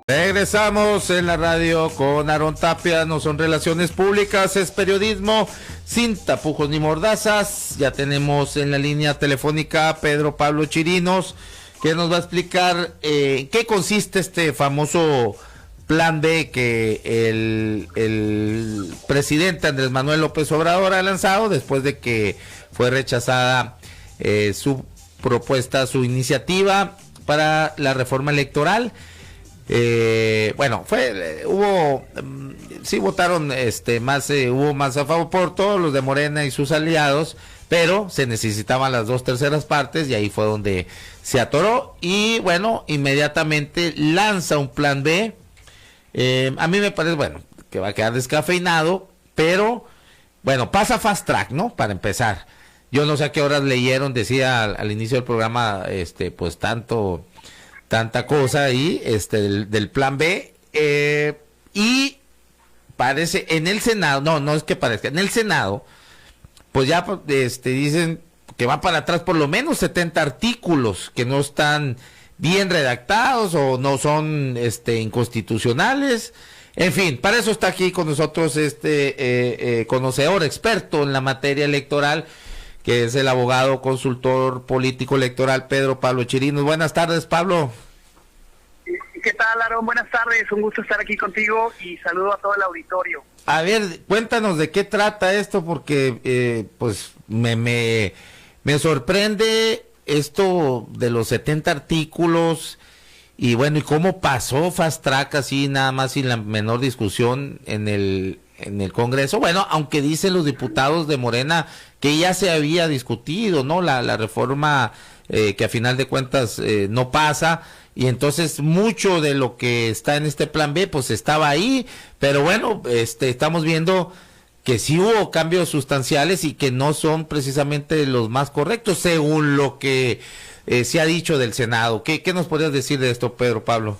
Regresamos en la radio con Aarón Tapia. No son relaciones públicas, es periodismo sin tapujos ni mordazas. Ya tenemos en la línea telefónica a Pedro Pablo Chirinos, que nos va a explicar qué consiste este famoso plan B que el presidente Andrés Manuel López Obrador ha lanzado después de que fue rechazada su propuesta, su iniciativa para la reforma electoral. Sí votaron hubo más a favor por todos los de Morena y sus aliados, pero se necesitaban las 2/3 partes y ahí fue donde se atoró y bueno, inmediatamente lanza un plan B. A mí me parece, que va a quedar descafeinado, pero bueno, pasa fast track, ¿no? Para empezar. Yo no sé a qué horas leyeron, decía al inicio del programa, pues tanta cosa ahí, del plan B, y parece, en el Senado, no es que parezca, en el Senado, pues ya, dicen que va para atrás por lo menos 70 artículos que no están bien redactados o no son, inconstitucionales. En fin, para eso está aquí con nosotros conocedor, experto en la materia electoral, que es el abogado consultor político electoral Pedro Pablo Chirinos. Buenas tardes, Pablo. ¿Qué tal, Aarón? Buenas tardes, un gusto estar aquí contigo y saludo a todo el auditorio. A ver, cuéntanos de qué trata esto, porque pues me sorprende esto de los 70 artículos y bueno, y cómo pasó fast track así nada más sin la menor discusión en el Congreso. Bueno, aunque dicen los diputados de Morena que ya se había discutido, ¿no? La reforma que a final de cuentas no pasa, y entonces mucho de lo que está en este plan B pues estaba ahí, pero bueno, estamos viendo que sí hubo cambios sustanciales y que no son precisamente los más correctos según lo que se ha dicho del Senado. ¿Qué nos podrías decir de esto, Pedro Pablo?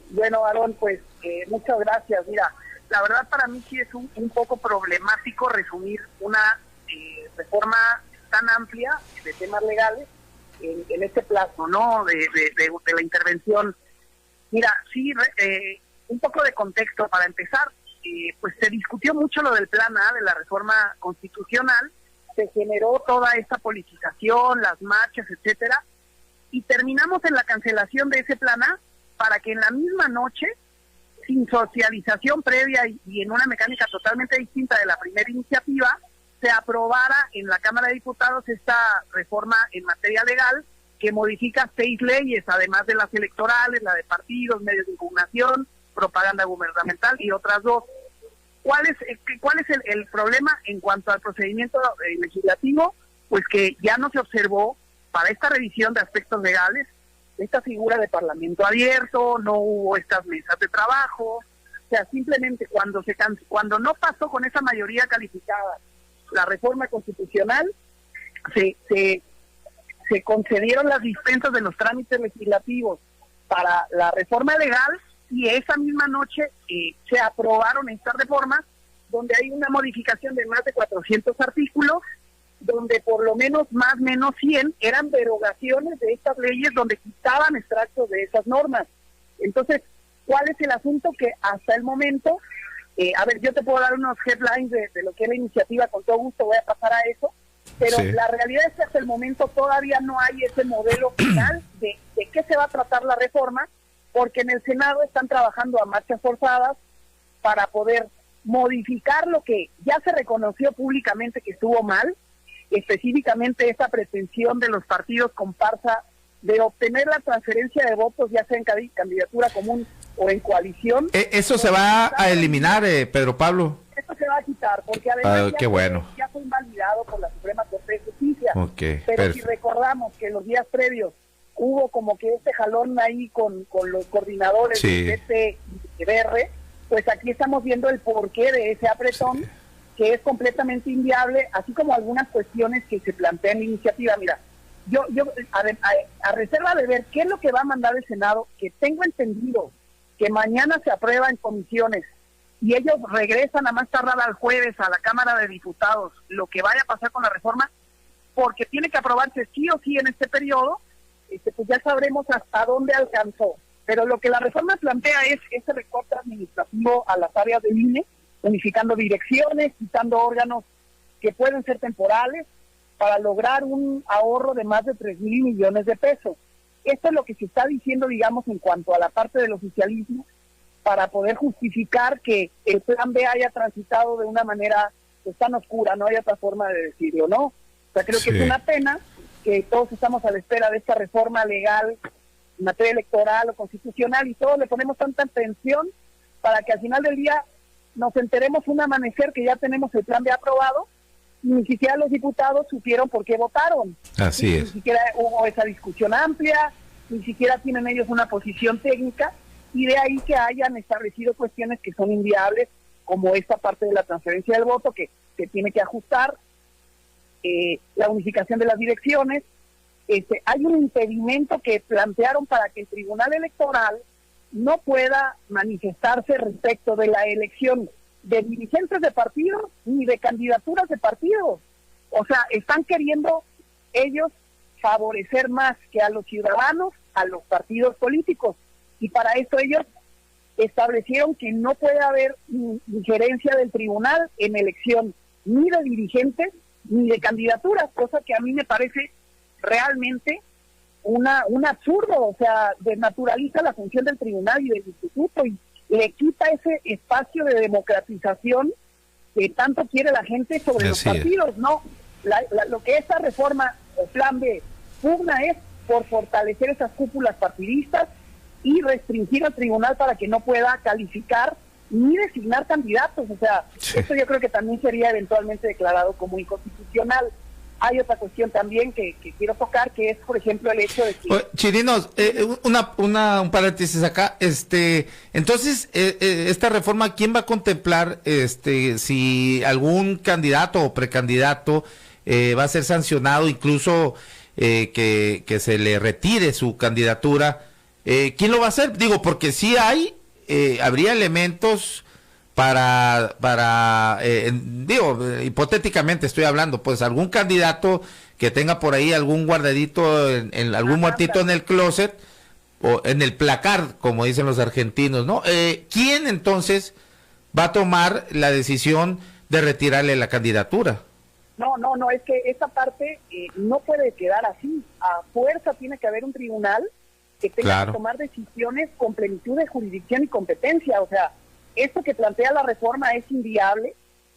Bueno, Aarón, pues muchas gracias. Mira, la verdad para mí sí es un poco problemático resumir una reforma tan amplia de temas legales en este plazo, ¿no? De la intervención. Mira, sí, un poco de contexto para empezar. Pues se discutió mucho lo del plan A de la reforma constitucional, se generó toda esta politización, las marchas, etcétera, y terminamos en la cancelación de ese plan A para que en la misma noche, sin socialización previa y en una mecánica totalmente distinta de la primera iniciativa, se aprobara en la Cámara de Diputados esta reforma en materia legal que modifica 6 leyes, además de las electorales, la de partidos, medios de impugnación, propaganda gubernamental y otras 2. ¿Cuál es el problema en cuanto al procedimiento legislativo? Pues que ya no se observó para esta revisión de aspectos legales esta figura de parlamento abierto, no hubo estas mesas de trabajo, o sea, simplemente cuando no pasó con esa mayoría calificada la reforma constitucional, se concedieron las dispensas de los trámites legislativos para la reforma legal y esa misma noche se aprobaron estas reformas donde hay una modificación de más de 400 artículos, donde por lo menos más o menos 100 eran derogaciones de estas leyes donde quitaban extractos de esas normas. Entonces, ¿cuál es el asunto? Que hasta el momento, yo te puedo dar unos headlines de lo que es la iniciativa, con todo gusto voy a pasar a eso, pero sí, la realidad es que hasta el momento todavía no hay ese modelo final de qué se va a tratar la reforma, porque en el Senado están trabajando a marchas forzadas para poder modificar lo que ya se reconoció públicamente que estuvo mal, específicamente esa pretensión de los partidos comparsa de obtener la transferencia de votos, ya sea en candidatura común o en coalición. Eso se va a eliminar, Pedro Pablo. Esto se va a quitar, porque además ya fue invalidado por la Suprema Corte de Justicia. Okay, pero perfecto. Si recordamos que en los días previos hubo como que este jalón ahí con los coordinadores de este BR, pues aquí estamos viendo el porqué de ese apretón, que es completamente inviable, así como algunas cuestiones que se plantean en la iniciativa. Mira, yo a reserva de ver qué es lo que va a mandar el Senado, que tengo entendido que mañana se aprueba en comisiones y ellos regresan a más tardar al jueves a la Cámara de Diputados, lo que vaya a pasar con la reforma, porque tiene que aprobarse sí o sí en este periodo, pues ya sabremos hasta dónde alcanzó. Pero lo que la reforma plantea es ese recorte administrativo a las áreas del INE, unificando direcciones, quitando órganos que pueden ser temporales, para lograr un ahorro de más de 3,000 millones de pesos. Esto es lo que se está diciendo, digamos, en cuanto a la parte del oficialismo, para poder justificar que el plan B haya transitado de una manera pues, tan oscura, no hay otra forma de decirlo, ¿no? O sea, creo que es una pena que todos estamos a la espera de esta reforma legal en materia electoral o constitucional y todos le ponemos tanta atención para que al final del día nos enteremos un amanecer que ya tenemos el plan B aprobado y ni siquiera los diputados supieron por qué votaron. Así es. Ni siquiera hubo esa discusión amplia, ni siquiera tienen ellos una posición técnica y de ahí que hayan establecido cuestiones que son inviables, como esta parte de la transferencia del voto que se tiene que ajustar, la unificación de las direcciones. Hay un impedimento que plantearon para que el Tribunal Electoral no pueda manifestarse respecto de la elección de dirigentes de partidos ni de candidaturas de partidos. O sea, están queriendo ellos favorecer más que a los ciudadanos, a los partidos políticos. Y para eso ellos establecieron que no puede haber injerencia del tribunal en elección ni de dirigentes ni de candidaturas, cosa que a mí me parece realmente un absurdo. O sea, desnaturaliza la función del tribunal y del instituto y le quita ese espacio de democratización que tanto quiere la gente sobre los partidos, ¿no? Lo que esta reforma o plan B pugna es por fortalecer esas cúpulas partidistas y restringir al tribunal para que no pueda calificar ni designar candidatos. O sea, esto yo creo que también sería eventualmente declarado como inconstitucional. Hay otra cuestión también que quiero tocar, que es, por ejemplo, el hecho de que... Chirinos, un paréntesis acá. Entonces, esta reforma, ¿quién va a contemplar si algún candidato o precandidato va a ser sancionado, incluso que se le retire su candidatura? ¿Quién lo va a hacer? Digo, porque sí habría elementos para hipotéticamente estoy hablando, pues algún candidato que tenga por ahí algún guardadito, en algún muertito en el closet o en el placar, como dicen los argentinos, ¿no? ¿Quién entonces va a tomar la decisión de retirarle la candidatura? No, es que esa parte no puede quedar así. A fuerza tiene que haber un tribunal que tenga que tomar decisiones con plenitud de jurisdicción y competencia. O sea, esto que plantea la reforma es inviable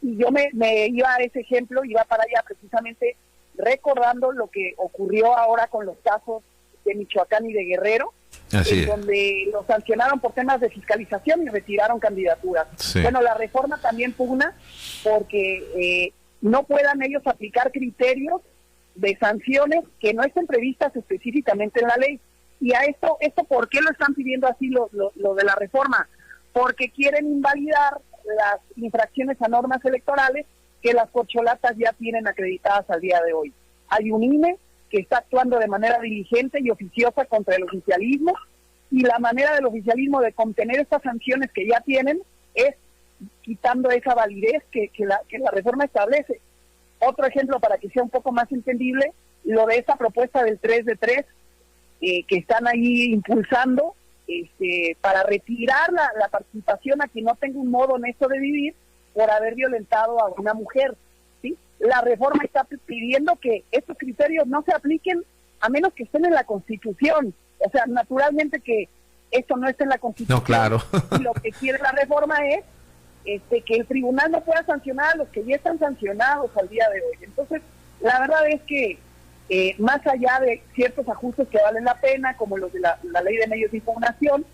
y yo me iba a ese ejemplo, iba para allá precisamente recordando lo que ocurrió ahora con los casos de Michoacán y de Guerrero, donde los sancionaron por temas de fiscalización y retiraron candidaturas. Sí. Bueno, la reforma también pugna porque no puedan ellos aplicar criterios de sanciones que no estén previstas específicamente en la ley. Y a esto ¿por qué lo están pidiendo así lo de la reforma? Porque quieren invalidar las infracciones a normas electorales que las corcholatas ya tienen acreditadas al día de hoy. Hay un INE que está actuando de manera diligente y oficiosa contra el oficialismo, y la manera del oficialismo de contener estas sanciones que ya tienen es quitando esa validez que la reforma establece. Otro ejemplo para que sea un poco más entendible, lo de esa propuesta del 3 de 3 que están ahí impulsando, para retirar la participación a quien no tenga un modo honesto de vivir por haber violentado a una mujer, ¿sí? La reforma está pidiendo que estos criterios no se apliquen a menos que estén en la Constitución. O sea, naturalmente que esto no está en la Constitución. No, claro. Y lo que quiere la reforma es que el tribunal no pueda sancionar a los que ya están sancionados al día de hoy. Entonces, la verdad es que más allá de ciertos ajustes que valen la pena, como los de la ley de medios de impugnación,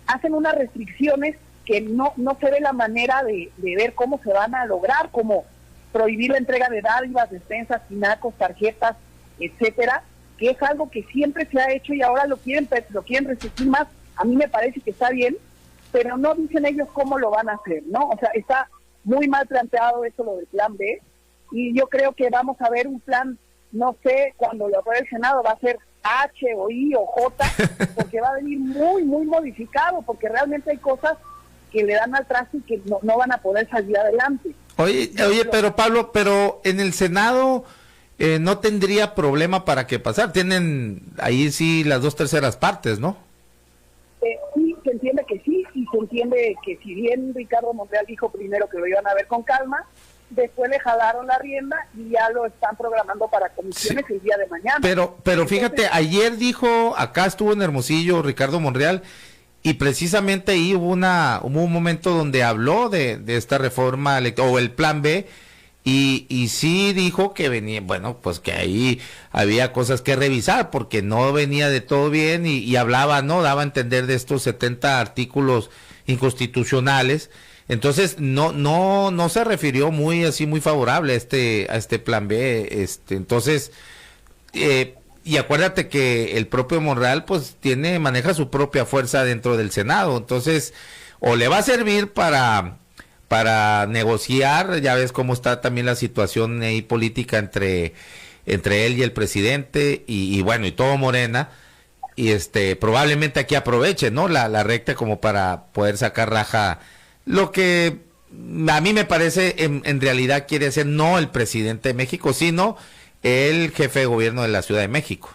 hacen unas restricciones que no se ve la manera de ver cómo se van a lograr, como prohibir la entrega de dádivas, despensas, tinacos, tarjetas, etcétera, que es algo que siempre se ha hecho y ahora lo quieren restringir más. A mí me parece que está bien, pero no dicen ellos cómo lo van a hacer, ¿no? O sea, está muy mal planteado eso, lo del plan B, y yo creo que vamos a ver un plan, no sé, cuando lo apruebe el Senado va a ser H o I o J, porque va a venir muy, muy modificado, porque realmente hay cosas que le dan al traste y que no van a poder salir adelante. Oye, pero Pablo, pero en el Senado no tendría problema para que pasar. Tienen ahí sí las 2/3 partes, ¿no? Sí, se entiende que sí, y se entiende que si bien Ricardo Monreal dijo primero que lo iban a ver con calma, después le jalaron la rienda y ya lo están programando para comisiones el día de mañana. Pero entonces, fíjate, ayer dijo, acá estuvo en Hermosillo Ricardo Monreal, y precisamente ahí hubo un momento donde habló de esta reforma o el plan B, y sí dijo que venía, bueno, pues que ahí había cosas que revisar, porque no venía de todo bien, y hablaba, ¿no? Daba a entender de estos 70 artículos inconstitucionales. Entonces no se refirió muy favorable a este plan B. Entonces, y acuérdate que el propio Monreal pues maneja su propia fuerza dentro del Senado. Entonces, o le va a servir para negociar, ya ves cómo está también la situación ahí política entre él y el presidente, y bueno, y todo Morena, y probablemente aquí aproveche, ¿no? La recta como para poder sacar raja. Lo que a mí me parece en realidad quiere ser no el presidente de México, sino el jefe de gobierno de la Ciudad de México.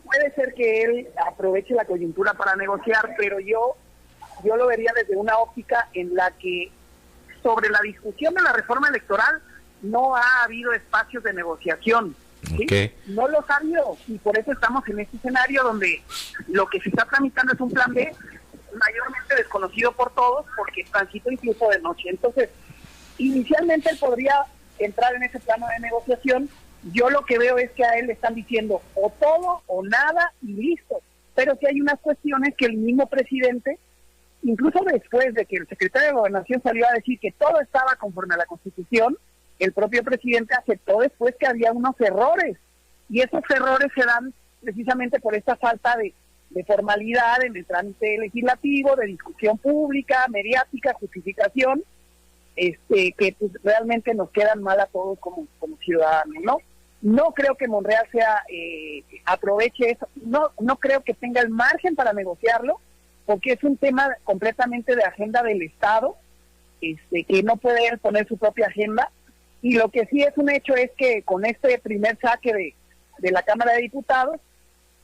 Puede ser que él aproveche la coyuntura para negociar, pero yo lo vería desde una óptica en la que sobre la discusión de la reforma electoral no ha habido espacios de negociación. ¿Sí? Okay. No los ha habido, y por eso estamos en este escenario donde lo que se está tramitando es un plan B mayormente desconocido por todos, porque transito incluso de noche. Entonces, inicialmente él podría entrar en ese plano de negociación. Yo lo que veo es que a él le están diciendo o todo o nada y listo, pero que hay unas cuestiones que el mismo presidente, incluso después de que el secretario de Gobernación salió a decir que todo estaba conforme a la Constitución, el propio presidente aceptó después que había unos errores, y esos errores se dan precisamente por esta falta de formalidad en el trámite legislativo, de discusión pública, mediática, justificación, que pues realmente nos quedan mal a todos como ciudadanos, ¿no? No creo que Monreal aproveche eso, no creo que tenga el margen para negociarlo, porque es un tema completamente de agenda del Estado, que no puede él poner su propia agenda, y lo que sí es un hecho es que con este primer saque de la Cámara de Diputados,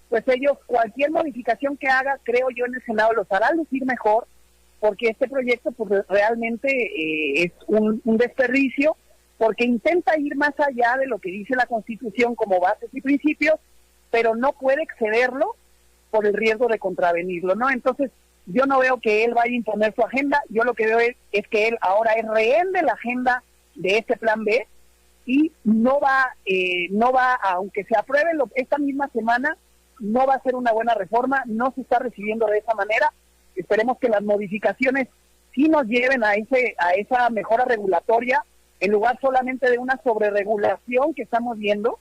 pues ellos, cualquier modificación que haga, creo yo, en el Senado los hará lucir mejor, porque este proyecto pues realmente es un desperdicio, porque intenta ir más allá de lo que dice la Constitución como bases y principios, pero no puede excederlo por el riesgo de contravenirlo, ¿no? Entonces, yo no veo que él vaya a imponer su agenda, yo lo que veo es que él ahora es rehén de la agenda de este plan B, y no va, aunque se apruebe esta misma semana, no va a ser una buena reforma, no se está recibiendo de esa manera. Esperemos que las modificaciones sí nos lleven a esa mejora regulatoria, en lugar solamente de una sobreregulación que estamos viendo,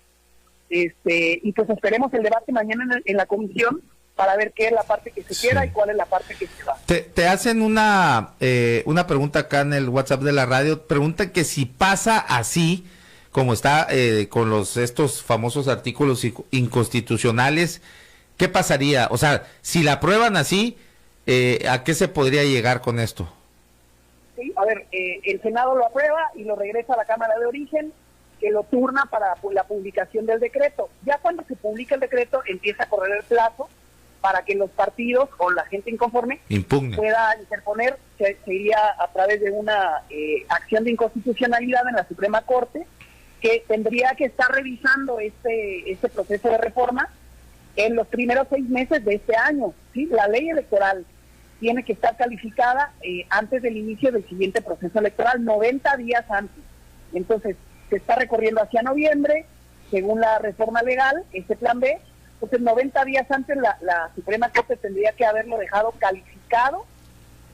y pues esperemos el debate mañana en la comisión para ver qué es la parte que se queda y cuál es la parte que se va. Te hacen una pregunta acá en el WhatsApp de la radio, preguntan que si pasa así, como está con estos famosos artículos inconstitucionales, ¿qué pasaría? O sea, si la aprueban así, ¿a qué se podría llegar con esto? Sí, a ver, el Senado lo aprueba y lo regresa a la Cámara de Origen, que lo turna para la publicación del decreto. Ya cuando se publica el decreto, empieza a correr el plazo para que los partidos o la gente inconforme pueda interponer. Se iría a través de una acción de inconstitucionalidad en la Suprema Corte, que tendría que estar revisando este proceso de reforma en los primeros 6 meses de este año. ¿Sí? La ley electoral tiene que estar calificada antes del inicio del siguiente proceso electoral, 90 días antes. Entonces, se está recorriendo hacia noviembre, según la reforma legal, este plan B. Entonces, 90 días antes la Suprema Corte tendría que haberlo dejado calificado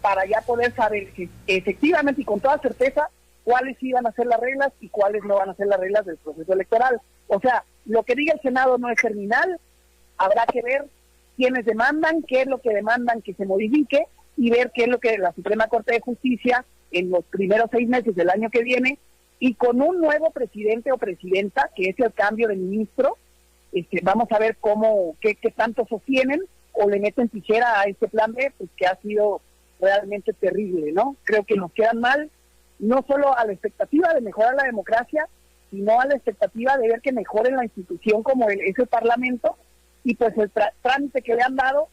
para ya poder saber si efectivamente y con toda certeza cuáles iban a ser las reglas y cuáles no van a ser las reglas del proceso electoral. O sea, lo que diga el Senado no es terminal, habrá que ver quiénes demandan, qué es lo que demandan que se modifique, y ver qué es lo que la Suprema Corte de Justicia en los primeros 6 meses del año que viene, y con un nuevo presidente o presidenta, que es el cambio de ministro, vamos a ver qué tanto sostienen o le meten tijera a este plan B, pues que ha sido realmente terrible, ¿no? Creo que nos quedan mal, no solo a la expectativa de mejorar la democracia, sino a la expectativa de ver que mejoren la institución como es el Parlamento, y pues el trámite que le han dado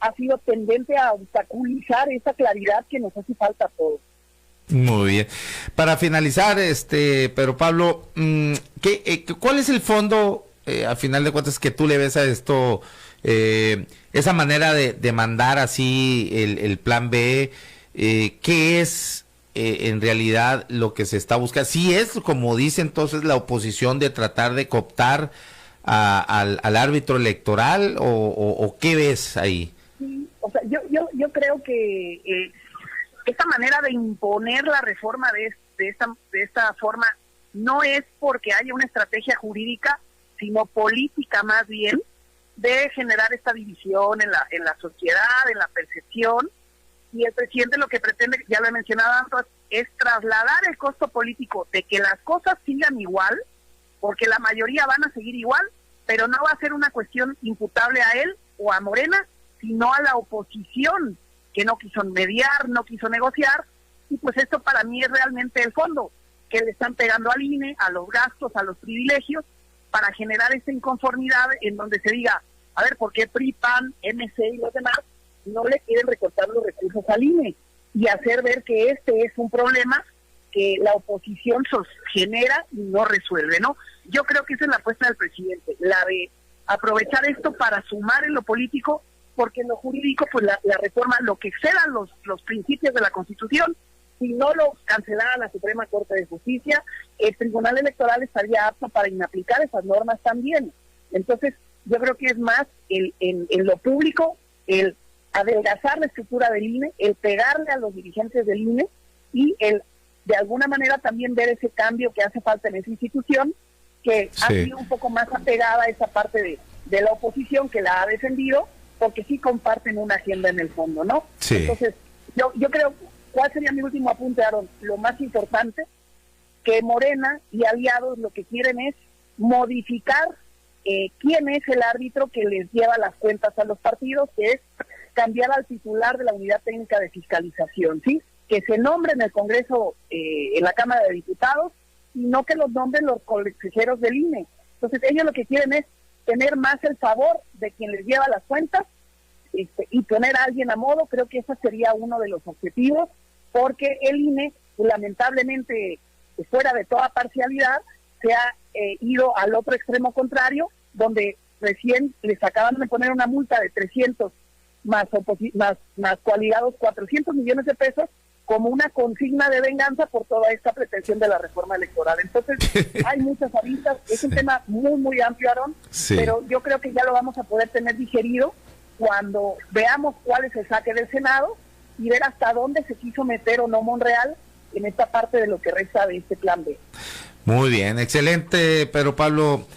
ha sido tendente a obstaculizar esa claridad que nos hace falta a todos. Muy bien. Para finalizar, pero Pablo, ¿cuál es el fondo, a final de cuentas, que tú le ves a esto, esa manera de mandar así el plan B? ¿Qué es en realidad lo que se está buscando? ¿Sí es, como dice entonces la oposición, de tratar de cooptar al árbitro electoral, o qué ves ahí? Sí, o sea, yo creo que esta manera de imponer la reforma de esta forma no es porque haya una estrategia jurídica, sino política más bien, de generar esta división en la sociedad, en la percepción. Y el presidente lo que pretende, ya lo he mencionado antes, es trasladar el costo político de que las cosas sigan igual, porque la mayoría van a seguir igual, pero no va a ser una cuestión imputable a él o a Morena, sino a la oposición, que no quiso mediar, no quiso negociar. Y pues esto para mí es realmente el fondo, que le están pegando al INE, a los gastos, a los privilegios, para generar esta inconformidad en donde se diga, a ver, ¿por qué PRI, PAN, MC y los demás no le quieren recortar los recursos al INE? Y hacer ver que este es un problema que la oposición genera y no resuelve, ¿no? Yo creo que esa es la apuesta del presidente, la de aprovechar esto para sumar en lo político, porque en lo jurídico, pues la reforma, lo que excedan los principios de la Constitución, si no lo cancelara la Suprema Corte de Justicia, el Tribunal Electoral estaría apto para inaplicar esas normas también. Entonces, yo creo que es más en lo público, el adelgazar la estructura del INE, el pegarle a los dirigentes del INE, y el de alguna manera también ver ese cambio que hace falta en esa institución, que ha sido un poco más apegada a esa parte de la oposición, que la ha defendido, porque sí comparten una agenda en el fondo, ¿no? Sí. Entonces, yo creo, ¿cuál sería mi último apunte, Aaron? Lo más importante, que Morena y aliados lo que quieren es modificar quién es el árbitro que les lleva las cuentas a los partidos, que es cambiar al titular de la Unidad Técnica de Fiscalización, ¿sí? Que se nombre en el Congreso, en la Cámara de Diputados, y no que los nombren los consejeros del INE. Entonces, ellos lo que quieren es tener más el favor de quien les lleva las cuentas, y poner a alguien a modo. Creo que ese sería uno de los objetivos, porque el INE, lamentablemente, fuera de toda parcialidad, se ha ido al otro extremo contrario, donde recién les acaban de poner una multa de 300 más coaligados 400 millones de pesos, como una consigna de venganza por toda esta pretensión de la reforma electoral. Entonces, hay muchas aristas, es un tema muy, muy amplio, Aarón, pero yo creo que ya lo vamos a poder tener digerido cuando veamos cuál es el saque del Senado y ver hasta dónde se quiso meter o no Monreal en esta parte de lo que resta de este plan B. Muy bien, excelente, pero Pablo,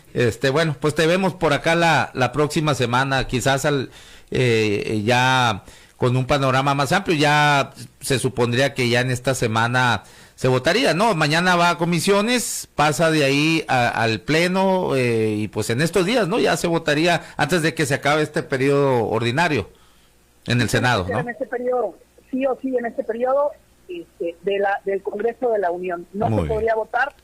bueno, pues te vemos por acá la próxima semana, quizás ya con un panorama más amplio. Ya se supondría que ya en esta semana se votaría, ¿no? Mañana va a comisiones, pasa de ahí al pleno, y pues en estos días, ¿no? Ya se votaría antes de que se acabe este periodo ordinario en el Senado, ¿no? En este periodo, sí o sí, en este periodo del Congreso de la Unión. No se podría votar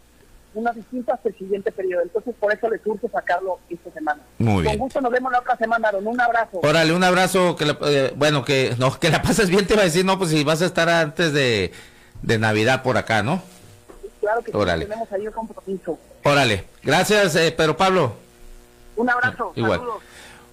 unas distintas hasta el siguiente periodo. Entonces, por eso les urge sacarlo esta semana. Muy bien. Con gusto nos vemos la otra semana, Aaron. Un abrazo. Órale, un abrazo. Que la pases bien, te iba a decir, no, pues si vas a estar antes de Navidad por acá, ¿no? Claro que sí, tenemos ahí el compromiso. Órale, gracias, Pedro Pablo. Un abrazo. Igual. Saludos.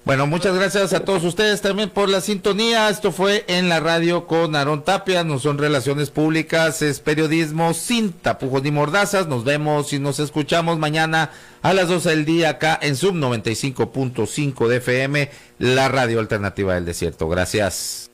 Bueno, muchas gracias a todos ustedes también por la sintonía. Esto fue En la Radio con Aarón Tapia. No son relaciones públicas, es periodismo sin tapujos ni mordazas. Nos vemos y nos escuchamos mañana a las 12 del día acá en Sub 95.5 de FM, la radio alternativa del desierto. Gracias.